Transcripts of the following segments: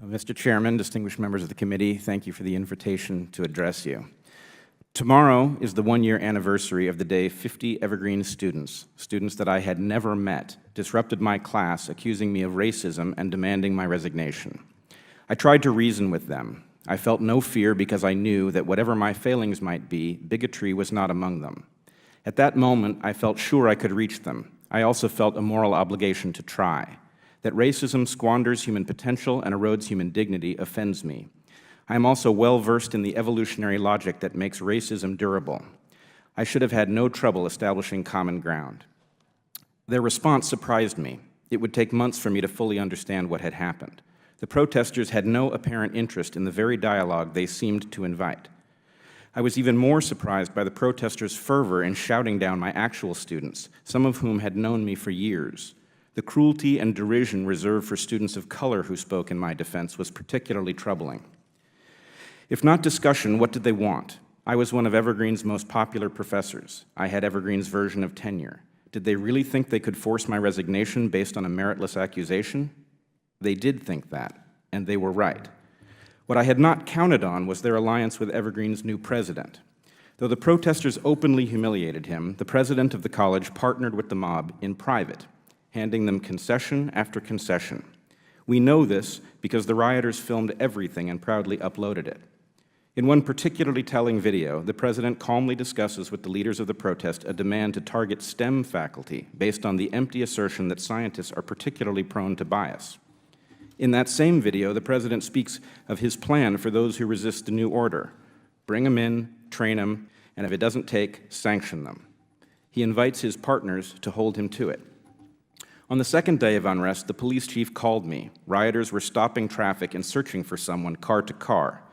Mr. Chairman, distinguished members of the committee, thank you for the invitation to address you. Tomorrow is the one-year anniversary of the day 50 Evergreen students that I had never met, disrupted my class, accusing me of racism and demanding my resignation. I tried to reason with them. I felt no fear because I knew that whatever my failings might be, bigotry was not among them. At that moment, I felt sure I could reach them. I also felt a moral obligation to try. That racism squanders human potential and erodes human dignity offends me. I am also well versed in the evolutionary logic that makes racism durable. I should have had no trouble establishing common ground. Their response surprised me. It would take months for me to fully understand what had happened. The protesters had no apparent interest in the very dialogue they seemed to invite. I was even more surprised by the protesters' fervor in shouting down my actual students, some of whom had known me for years. The cruelty and derision reserved for students of color who spoke in my defense was particularly troubling. If not discussion, what did they want? I was one of Evergreen's most popular professors. I had Evergreen's version of tenure. Did they really think they could force my resignation based on a meritless accusation? They did think that, and they were right. What I had not counted on was their alliance with Evergreen's new president. Though the protesters openly humiliated him, the president of the college partnered with the mob in private, handing them concession after concession. We know this because the rioters filmed everything and proudly uploaded it. In one particularly telling video, the president calmly discusses with the leaders of the protest a demand to target STEM faculty based on the empty assertion that scientists are particularly prone to bias. In that same video, the president speaks of his plan for those who resist the new order. Bring them in, train them, and if it doesn't take, sanction them. He invites his partners to hold him to it. On the second day of unrest, the police chief called me. Rioters were stopping traffic and searching for someone car to car.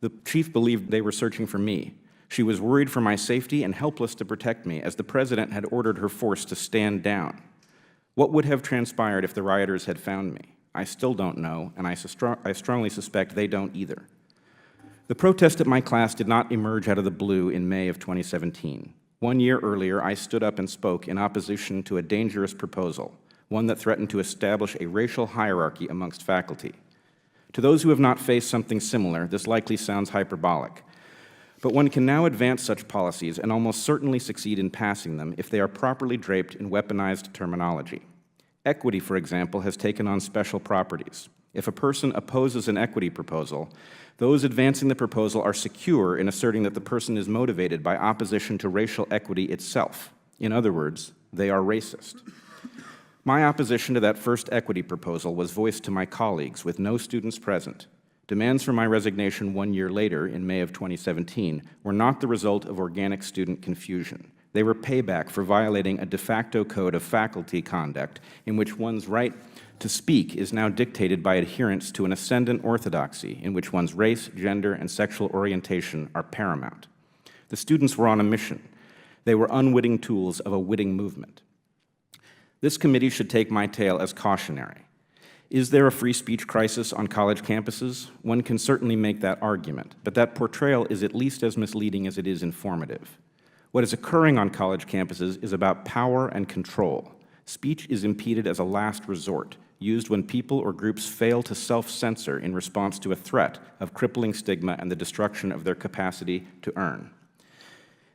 The chief believed they were searching for me. She was worried for my safety and helpless to protect me, as the president had ordered her force to stand down. What would have transpired if the rioters had found me? I still don't know, and I strongly suspect they don't either. The protest at my class did not emerge out of the blue in May of 2017. 1 year earlier, I stood up and spoke in opposition to a dangerous proposal, one that threatened to establish a racial hierarchy amongst faculty. To those who have not faced something similar, this likely sounds hyperbolic. But one can now advance such policies and almost certainly succeed in passing them if they are properly draped in weaponized terminology. Equity, for example, has taken on special properties. If a person opposes an equity proposal, those advancing the proposal are secure in asserting that the person is motivated by opposition to racial equity itself. In other words, they are racist. My opposition to that first equity proposal was voiced to my colleagues with no students present. Demands for my resignation 1 year later, in May of 2017, were not the result of organic student confusion. They were payback for violating a de facto code of faculty conduct in which one's right to speak is now dictated by adherence to an ascendant orthodoxy in which one's race, gender, and sexual orientation are paramount. The students were on a mission. They were unwitting tools of a witting movement. This committee should take my tale as cautionary. Is there a free speech crisis on college campuses? One can certainly make that argument, but that portrayal is at least as misleading as it is informative. What is occurring on college campuses is about power and control. Speech is impeded as a last resort, used when people or groups fail to self-censor in response to a threat of crippling stigma and the destruction of their capacity to earn.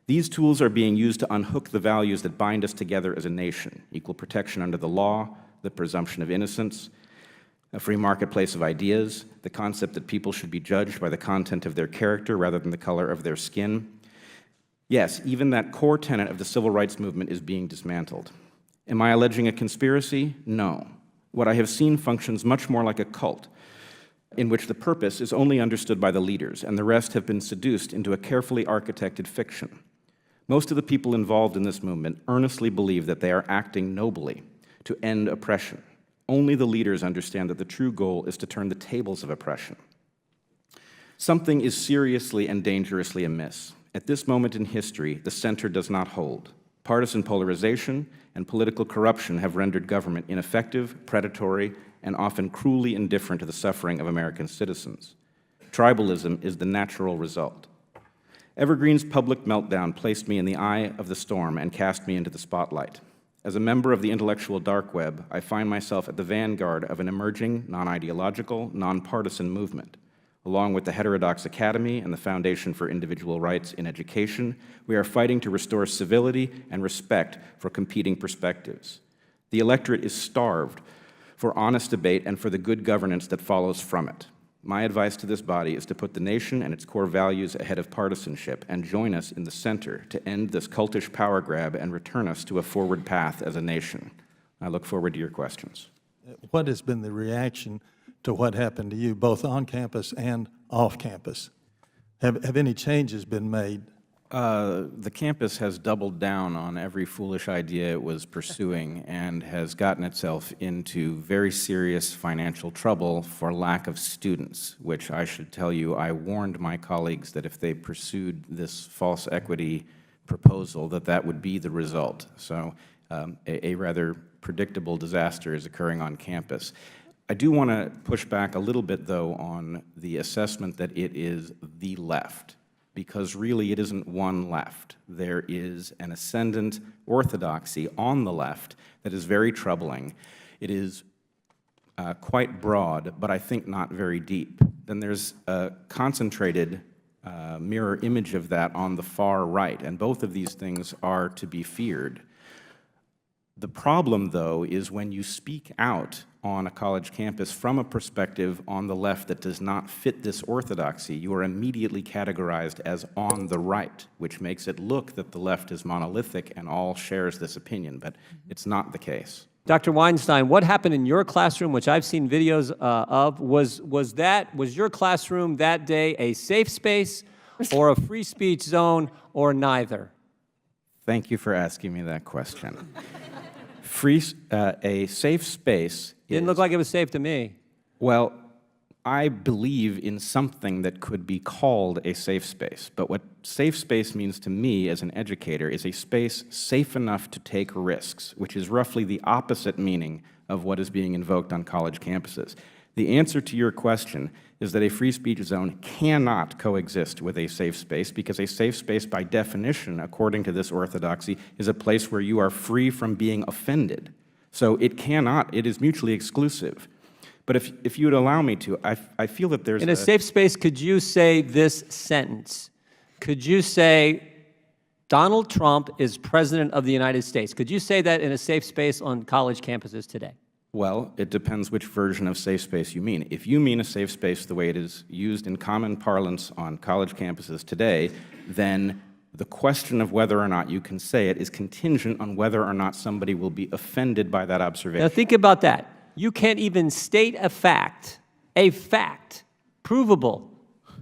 These tools are being used to unhook the values that bind us together as a nation: equal protection under the law, the presumption of innocence, a free marketplace of ideas, the concept that people should be judged by the content of their character rather than the color of their skin. Yes, even that core tenet of the civil rights movement is being dismantled. Am I alleging a conspiracy? No. What I have seen functions much more like a cult, in which the purpose is only understood by the leaders, and the rest have been seduced into a carefully architected fiction. Most of the people involved in this movement earnestly believe that they are acting nobly to end oppression. Only the leaders understand that the true goal is to turn the tables of oppression. Something is seriously and dangerously amiss. At this moment in history, the center does not hold. Partisan polarization and political corruption have rendered government ineffective, predatory, and often cruelly indifferent to the suffering of American citizens. Tribalism is the natural result. Evergreen's public meltdown placed me in the eye of the storm and cast me into the spotlight. As a member of the intellectual dark web, I find myself at the vanguard of an emerging, non-ideological, non-partisan movement. Along with the Heterodox Academy and the Foundation for Individual Rights in Education, we are fighting to restore civility and respect for competing perspectives. The electorate is starved for honest debate and for the good governance that follows from it. My advice to this body is to put the nation and its core values ahead of partisanship and join us in the center to end this cultish power grab and return us to a forward path as a nation. I look forward to your questions. What has been the reaction to what happened to you, both on campus and off campus? Have any changes been made? The campus has doubled down on every foolish idea it was pursuing and has gotten itself into very serious financial trouble for lack of students, which I should tell you, I warned my colleagues that if they pursued this false equity proposal, that would be the result. So a rather predictable disaster is occurring on campus. I do want to push back a little bit, though, on the assessment that it is the left, because really it isn't one left. There is an ascendant orthodoxy on the left that is very troubling. It is quite broad, but I think not very deep. Then there's a concentrated mirror image of that on the far right, and both of these things are to be feared. The problem, though, is when you speak out on a college campus from a perspective on the left that does not fit this orthodoxy, you are immediately categorized as on the right, which makes it look that the left is monolithic and all shares this opinion, but it's not the case. Dr. Weinstein, what happened in your classroom, which I've seen videos of, was your classroom that day a safe space or a free speech zone or neither? Thank you for asking me that question. A safe space Didn't look like it was safe to me. Well, I believe in something that could be called a safe space, but what safe space means to me as an educator is a space safe enough to take risks, which is roughly the opposite meaning of what is being invoked on college campuses. The answer to your question is that a free speech zone cannot coexist with a safe space, because a safe space, by definition, according to this orthodoxy, is a place where you are free from being offended. So it cannot, it is mutually exclusive. But if you would allow me to, I feel that there's in a safe space, could you say this sentence? Could you say, Donald Trump is President of the United States? Could you say that in a safe space on college campuses today? Well, it depends which version of safe space you mean. If you mean a safe space the way it is used in common parlance on college campuses today, then the question of whether or not you can say it is contingent on whether or not somebody will be offended by that observation. Now think about that. You can't even state a fact, provable,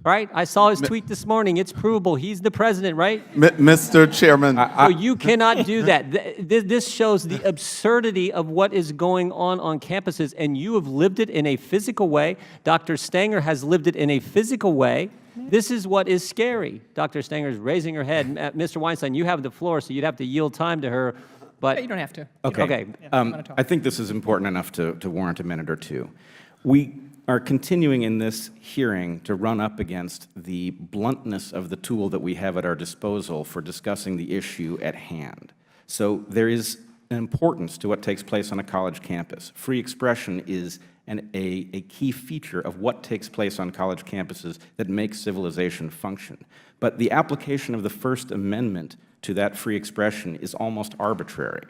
right? I saw his tweet this morning. It's provable. He's the president, right? Mr. Chairman. So you cannot do that. This shows the absurdity of what is going on campuses, and you have lived it in a physical way. Dr. Stanger has lived it in a physical way. This is what is scary. Dr. Stanger is raising her head. Mr. Weinstein, you have the floor, so you'd have to yield time to her. But you don't have to. Okay. I think this is important enough to warrant a minute or two. We are continuing in this hearing to run up against the bluntness of the tool that we have at our disposal for discussing the issue at hand. So there is an importance to what takes place on a college campus. Free expression is a key feature of what takes place on college campuses that makes civilization function. But the application of the First Amendment to that free expression is almost arbitrary.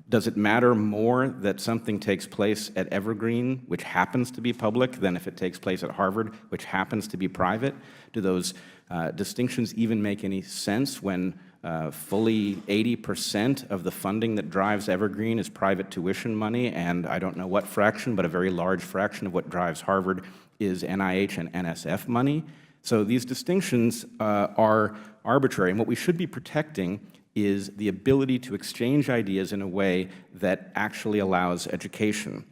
Does it matter more that something takes place at Evergreen, which happens to be public, than if it takes place at Harvard, which happens to be private? Do those distinctions even make any sense when fully 80% of the funding that drives Evergreen is private tuition money, and I don't know what fraction, but a very large fraction of what drives Harvard is NIH and NSF money? So these distinctions are arbitrary, and what we should be protecting is the ability to exchange ideas in a way that actually allows education.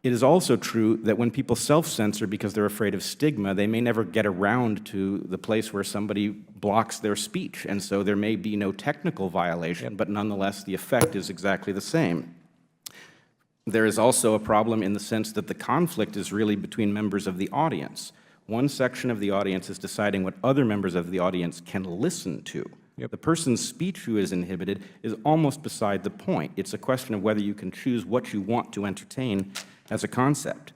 It is also true that when people self-censor because they're afraid of stigma, they may never get around to the place where somebody blocks their speech, and so there may be no technical violation, but nonetheless the effect is exactly the same. There is also a problem in the sense that the conflict is really between members of the audience. One section of the audience is deciding what other members of the audience can listen to. The person's speech who is inhibited is almost beside the point. It's a question of whether you can choose what you want to entertain as a concept.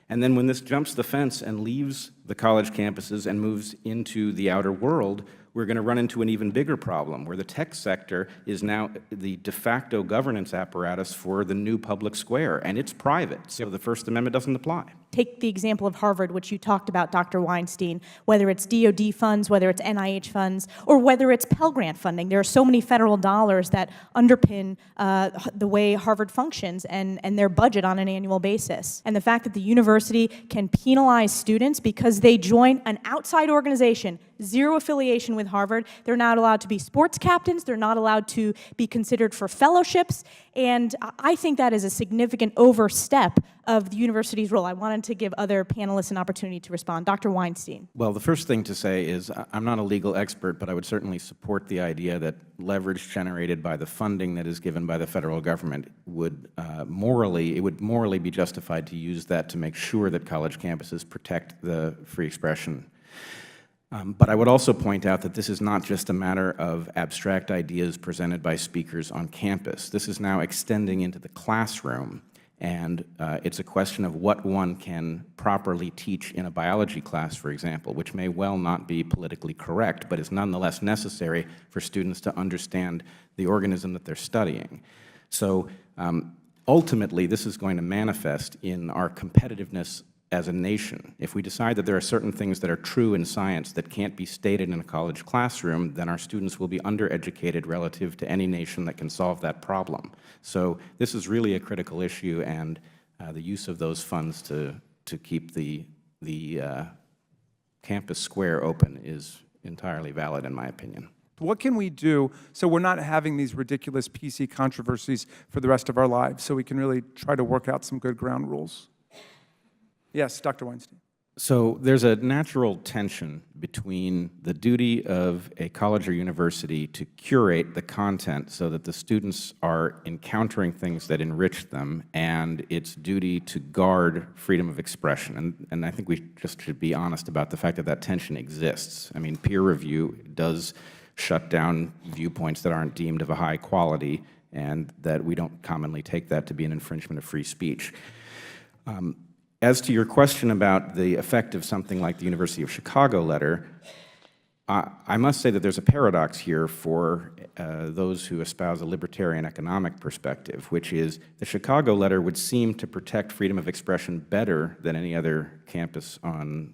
And then when this jumps the fence and leaves the college campuses and moves into the outer world, we're going to run into an even bigger problem, where the tech sector is now the de facto governance apparatus for the new public square, and it's private, so the First Amendment doesn't apply. Take the example of Harvard, which you talked about, Dr. Weinstein, whether it's DOD funds, whether it's NIH funds, or whether it's Pell Grant funding. There are so many federal dollars that underpin the way Harvard functions and their budget on an annual basis. And the fact that the university can penalize students because they join an outside organization, zero affiliation with Harvard. They're not allowed to be sports captains. They're not allowed to be considered for fellowships. And I think that is a significant overstep of the university's role. I wanted to give other panelists an opportunity to respond. Dr. Weinstein. Well, the first thing to say is I'm not a legal expert, but I would certainly support the idea that leverage generated by the funding that is given by the federal government would morally be justified to use that to make sure that college campuses protect the free expression. But I would also point out that this is not just a matter of abstract ideas presented by speakers on campus. This is now extending into the classroom, and it's a question of what one can properly teach in a biology class, for example, which may well not be politically correct, but is nonetheless necessary for students to understand the organism that they're studying. So ultimately, this is going to manifest in our competitiveness as a nation. If we decide that there are certain things that are true in science that can't be stated in a college classroom, then our students will be undereducated relative to any nation that can solve that problem. So this is really a critical issue, and the use of those funds to keep the campus square open is entirely valid, in my opinion. What can we do so we're not having these ridiculous PC controversies for the rest of our lives, so we can really try to work out some good ground rules? Yes, Dr. Weinstein. So there's a natural tension between the duty of a college or university to curate the content so that the students are encountering things that enrich them, and its duty to guard freedom of expression. And I think we just should be honest about the fact that that tension exists. I mean, peer review does shut down viewpoints that aren't deemed of a high quality, and that we don't commonly take that to be an infringement of free speech. As to your question about the effect of something like the University of Chicago letter, I must say that there's a paradox here for those who espouse a libertarian economic perspective, which is the Chicago letter would seem to protect freedom of expression better than any other campus in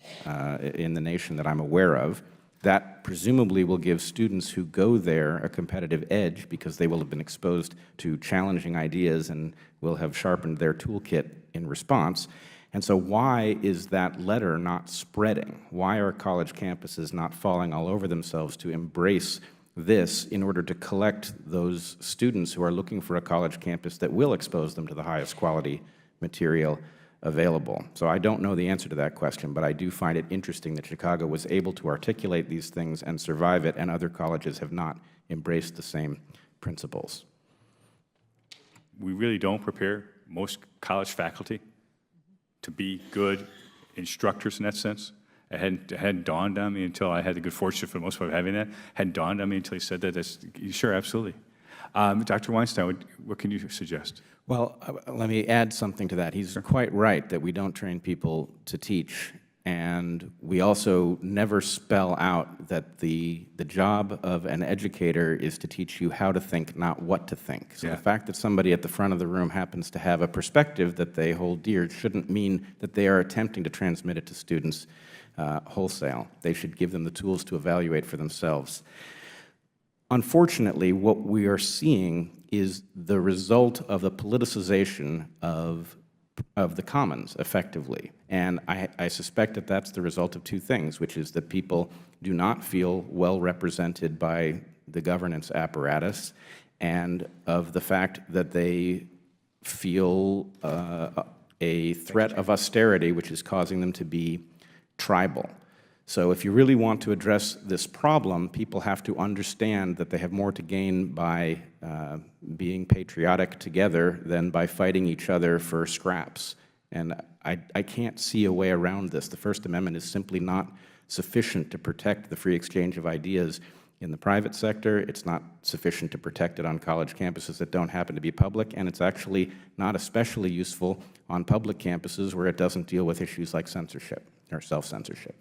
the nation that I'm aware of. That presumably will give students who go there a competitive edge because they will have been exposed to challenging ideas and will have sharpened their toolkit in response. And so why is that letter not spreading? Why are college campuses not falling all over themselves to embrace this in order to collect those students who are looking for a college campus that will expose them to the highest quality material available? So I don't know the answer to that question, but I do find it interesting that Chicago was able to articulate these things and survive it, and other colleges have not embraced the same principles. We really don't prepare most college faculty to be good instructors in that sense. It hadn't dawned on me until I had the good fortune for the most part of having that. It hadn't dawned on me until he said that. Sure, absolutely. Dr. Weinstein, what can you suggest? Well, let me add something to that. He's quite right that we don't train people to teach, and we also never spell out that the job of an educator is to teach you how to think, not what to think. So the fact that somebody at the front of the room happens to have a perspective that they hold dear shouldn't mean that they are attempting to transmit it to students wholesale. They should give them the tools to evaluate for themselves. Unfortunately, what we are seeing is the result of the politicization of the commons, effectively. And I suspect that that's the result of two things, which is that people do not feel well represented by the governance apparatus, and of the fact that they feel a threat of austerity, which is causing them to be tribal. So if you really want to address this problem, people have to understand that they have more to gain by being patriotic together than by fighting each other for scraps. And I can't see a way around this. The First Amendment is simply not sufficient to protect the free exchange of ideas in the private sector. It's not sufficient to protect it on college campuses that don't happen to be public, and it's actually not especially useful on public campuses where it doesn't deal with issues like censorship or self-censorship.